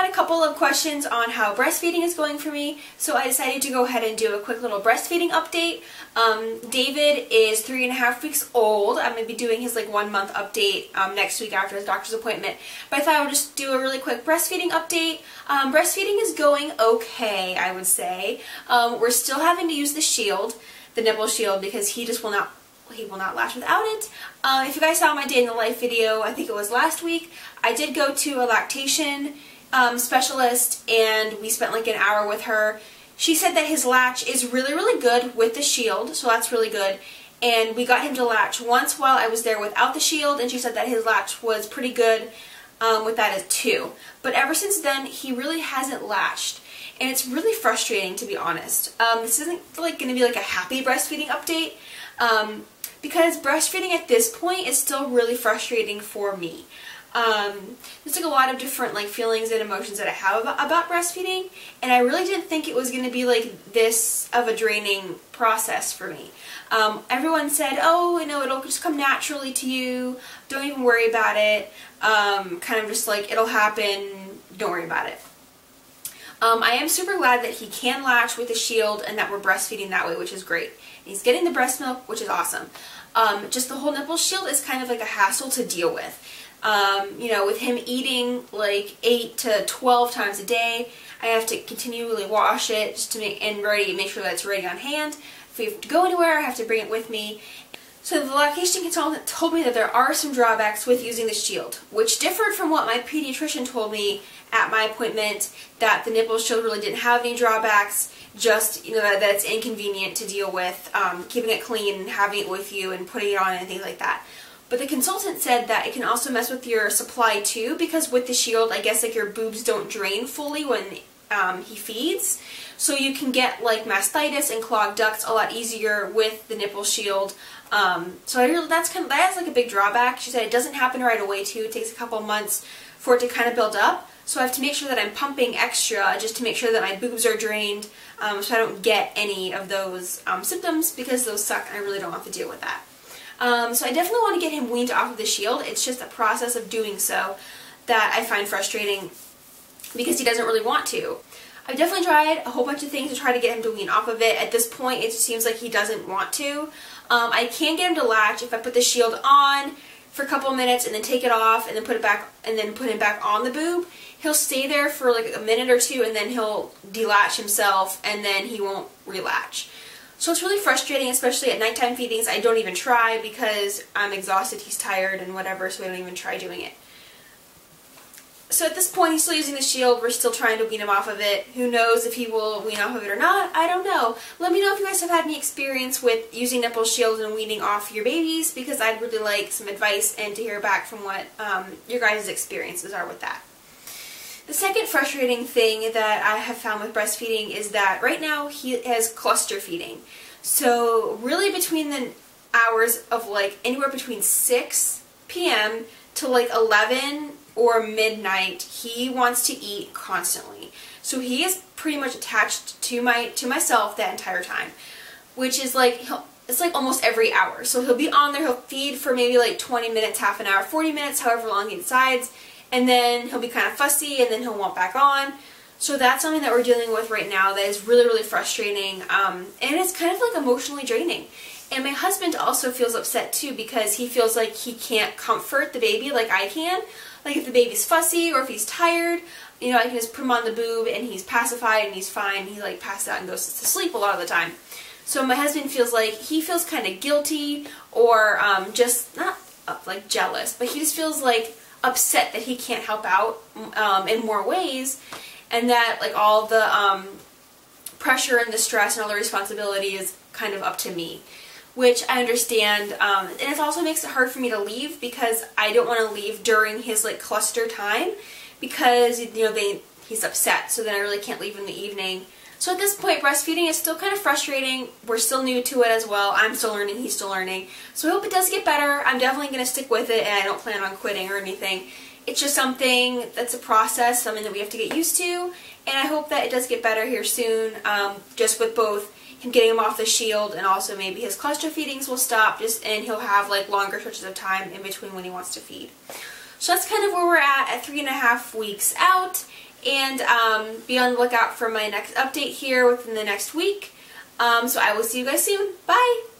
had a couple of questions on how breastfeeding is going for me, so I decided to go ahead and do a quick little breastfeeding update. David is 3.5 weeks old. I'm going to be doing his 1 month update next week after his doctor's appointment, but I thought I would just do a really quick breastfeeding update. Breastfeeding is going okay, I would say. We're still having to use the shield, the nipple shield, because he will not latch without it. If you guys saw my day in the life video, I think it was last week, I did go to a lactation specialist, and we spent like an hour with her. She said that his latch is really good with the shield, so that's really good. And we got him to latch once while I was there without the shield, and she said that his latch was pretty good with that as too. But ever since then, he really hasn't latched. And it's really frustrating, to be honest. This isn't going to be like a happy breastfeeding update, because breastfeeding at this point is still really frustrating for me. There's a lot of different feelings and emotions that I have about breastfeeding, and I really didn't think it was going to be this of a draining process for me. Everyone said, oh, it'll just come naturally to you, don't even worry about it, kind of just it'll happen, don't worry about it. I am super glad that he can latch with a shield and that we're breastfeeding that way, which is great. And he's getting the breast milk, which is awesome. Just the whole nipple shield is kind of a hassle to deal with. With him eating 8 to 12 times a day, I have to continually wash it just to make sure that it's ready on hand. If we have to go anywhere, I have to bring it with me. So the lactation consultant told me that there are some drawbacks with using the shield, which differed from what my pediatrician told me at my appointment, that the nipple shield really didn't have any drawbacks, just that it's inconvenient to deal with, keeping it clean and having it with you and putting it on and things like that. But the consultant said that it can also mess with your supply too, because with the shield, I guess your boobs don't drain fully when he feeds. So you can get mastitis and clogged ducts a lot easier with the nipple shield. So I hear that's a big drawback. She said it doesn't happen right away too. It takes a couple months for it to kind of build up. So I have to make sure that I'm pumping extra just to make sure that my boobs are drained, so I don't get any of those symptoms, because those suck and I really don't have to deal with that. So I definitely want to get him weaned off of the shield. It's just a process of doing so that I find frustrating, because he doesn't really want to. I've definitely tried a whole bunch of things to try to get him to wean off of it. At this point, it just seems like he doesn't want to. I can get him to latch if I put the shield on for a couple minutes and then take it off and then put it back and then put him back on the boob. He'll stay there for a minute or two, and then he'll delatch himself, and then he won't relatch. So it's really frustrating, especially at nighttime feedings. I don't even try because I'm exhausted, he's tired and whatever, so I don't even try doing it. So at this point, he's still using the shield. We're still trying to wean him off of it. Who knows if he will wean off of it or not? I don't know. Let me know if you guys have had any experience with using nipple shields and weaning off your babies, because I'd really like some advice and to hear back from what your guys' experiences are with that. The second frustrating thing that I have found with breastfeeding is that right now he has cluster feeding. So really between the hours of anywhere between 6 p.m. to 11 or midnight, he wants to eat constantly. So he is pretty much attached to myself that entire time, which is it's almost every hour. So he'll be on there, he'll feed for maybe 20 minutes, half an hour, 40 minutes, however long he decides, and then he'll be kind of fussy, and then he'll want back on. So that's something that we're dealing with right now that is really frustrating, and it's kind of emotionally draining. And my husband also feels upset too, because he feels like he can't comfort the baby like I can. If the baby's fussy or if he's tired, I can just put him on the boob and he's pacified and he's fine. He passes out and goes to sleep a lot of the time. So my husband feels kind of guilty, or just not jealous, but he just feels upset that he can't help out in more ways, and that all the pressure and the stress and all the responsibility is kind of up to me, which I understand, and it also makes it hard for me to leave, because I don't want to leave during his cluster time, because he's upset, so then I really can't leave in the evening. So at this point, breastfeeding is still kind of frustrating. We're still new to it as well. I'm still learning, he's still learning. So I hope it does get better. I'm definitely going to stick with it, and I don't plan on quitting or anything. It's just something that's a process, something that we have to get used to, and I hope that it does get better here soon, just with both him getting him off the shield, and also maybe his cluster feedings will stop, and he'll have longer stretches of time in between when he wants to feed. So that's kind of where we're at 3.5 weeks out, and be on the lookout for my next update here within the next week. So I will see you guys soon. Bye!